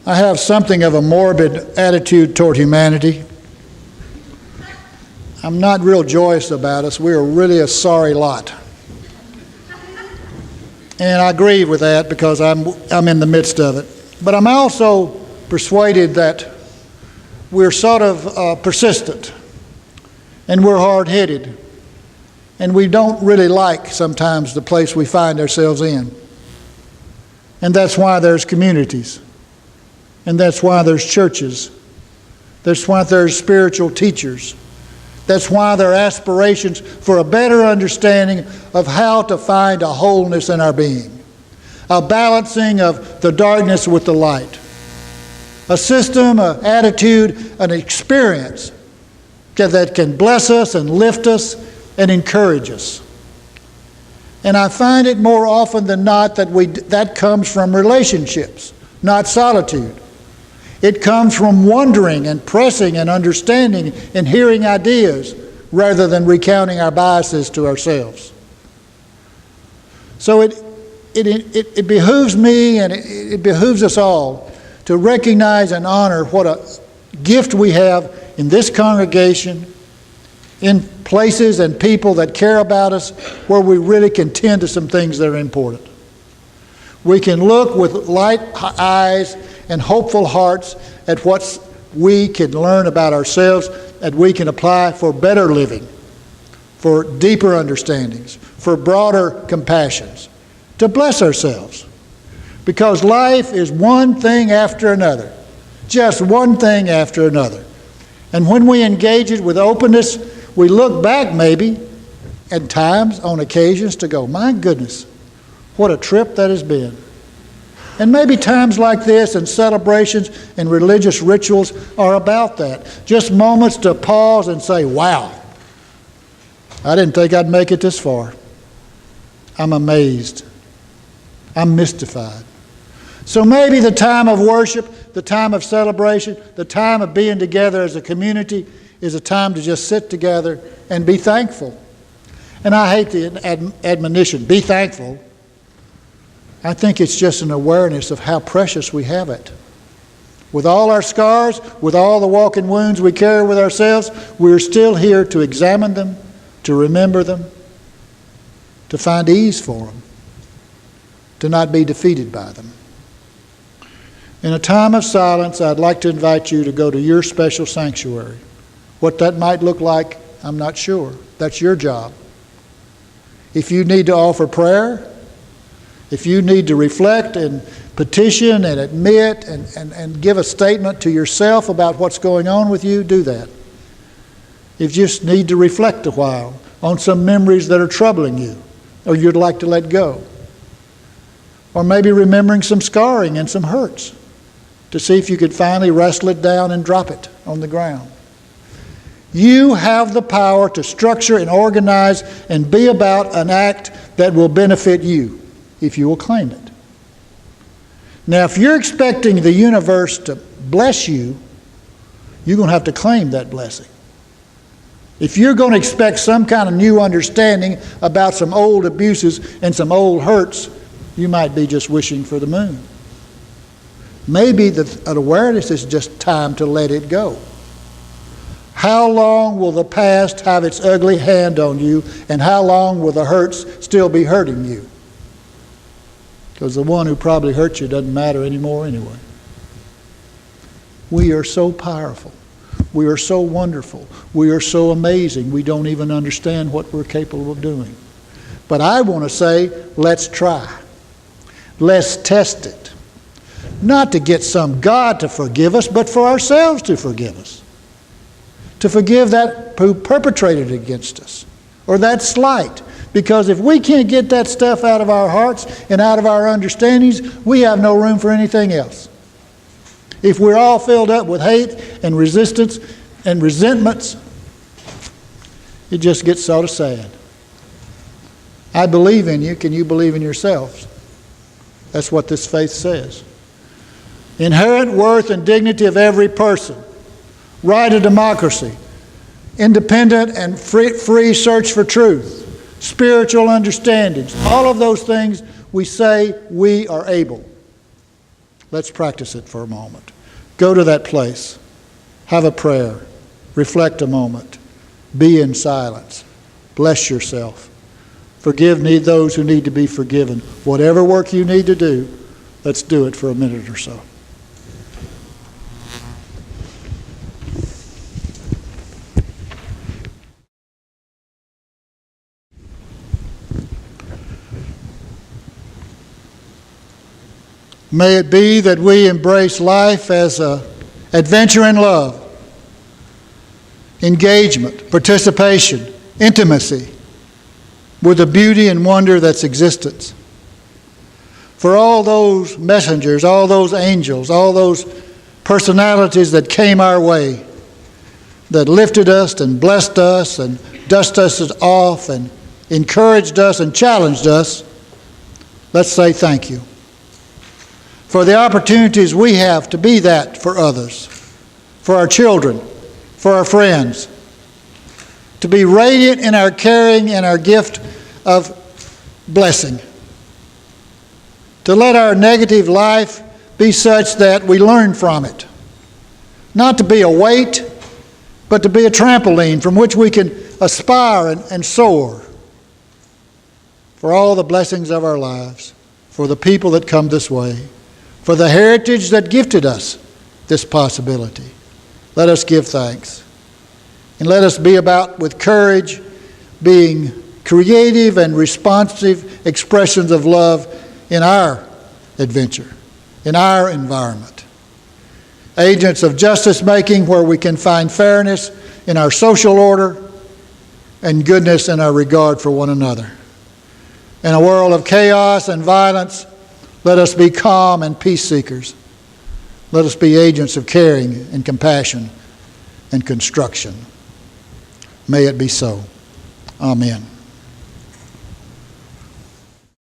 I have something of a morbid attitude toward humanity. I'm not real joyous about us. We are really a sorry lot. And I grieve with that because I'm in the midst of it. But I'm also persuaded that we're sort of persistent, and we're hard-headed, and we don't really like sometimes the place we find ourselves in. And that's why there's communities, and that's why there's churches, that's why there's spiritual teachers, that's why there are aspirations for a better understanding of how to find a wholeness in our being, a balancing of the darkness with the light, a system, an attitude, an experience that can bless us and lift us and encourage us. And I find it more often than not that comes from relationships, not solitude. It comes from wondering and pressing and understanding and hearing ideas rather than recounting our biases to ourselves. So it behooves me and it behooves us all to recognize and honor what a gift we have in this congregation, in places and people that care about us, where we really can tend to some things that are important. We can look with light eyes and hopeful hearts at what we can learn about ourselves that we can apply for better living, for deeper understandings, for broader compassions, to bless ourselves. Because life is one thing after another, just one thing after another. And when we engage it with openness, we look back maybe at times, on occasions, to go, my goodness, what a trip that has been. And maybe times like this and celebrations and religious rituals are about that. Just moments to pause and say, wow, I didn't think I'd make it this far. I'm amazed. I'm mystified. So maybe the time of worship, the time of celebration, the time of being together as a community is a time to just sit together and be thankful. And I hate the admonition, be thankful. I think it's just an awareness of how precious we have it. With all our scars, with all the walking wounds we carry with ourselves, we're still here to examine them, to remember them, to find ease for them, to not be defeated by them. In a time of silence, I'd like to invite you to go to your special sanctuary. What that might look like, I'm not sure. That's your job. If you need to offer prayer, if you need to reflect and petition and admit and give a statement to yourself about what's going on with you, do that. If you just need to reflect a while on some memories that are troubling you or you'd like to let go. Or maybe remembering some scarring and some hurts to see if you could finally wrestle it down and drop it on the ground. You have the power to structure and organize and be about an act that will benefit you if you will claim it. Now, if you're expecting the universe to bless you, you're going to have to claim that blessing. If you're going to expect some kind of new understanding about some old abuses and some old hurts, you might be just wishing for the moon. Maybe an awareness is just time to let it go. How long will the past have its ugly hand on you, and how long will the hurts still be hurting you? Because the one who probably hurt you doesn't matter anymore anyway. We are so powerful. We are so wonderful. We are so amazing. We don't even understand what we're capable of doing. But I want to say, let's try. Let's test it. Not to get some God to forgive us, but for ourselves to forgive us. To forgive that who perpetrated against us, or that slight. Because if we can't get that stuff out of our hearts and out of our understandings, we have no room for anything else. If we're all filled up with hate and resistance and resentments, it just gets sort of sad. I believe in you. Can you believe in yourselves? That's what this faith says. Inherent worth and dignity of every person. Right of democracy. Independent and free search for truth. Spiritual understandings. All of those things we say we are able. Let's practice it for a moment. Go to that place. Have a prayer. Reflect a moment. Be in silence. Bless yourself. Forgive those who need to be forgiven. Whatever work you need to do, let's do it for a minute or so. May it be that we embrace life as an adventure in love, engagement, participation, intimacy with the beauty and wonder that's existence. For all those messengers, all those angels, all those personalities that came our way, that lifted us and blessed us and dusted us off and encouraged us and challenged us, let's say thank you. For the opportunities we have to be that for others, for our children, for our friends, to be radiant in our caring and our gift of blessing, to let our negative life be such that we learn from it, not to be a weight, but to be a trampoline from which we can aspire and soar, for all the blessings of our lives, for the people that come this way, for the heritage that gifted us this possibility. Let us give thanks. And let us be about with courage, being creative and responsive expressions of love in our adventure, in our environment. Agents of justice making where we can find fairness in our social order and goodness in our regard for one another. In a world of chaos and violence, let us be calm and peace seekers. Let us be agents of caring and compassion and construction. May it be so. Amen.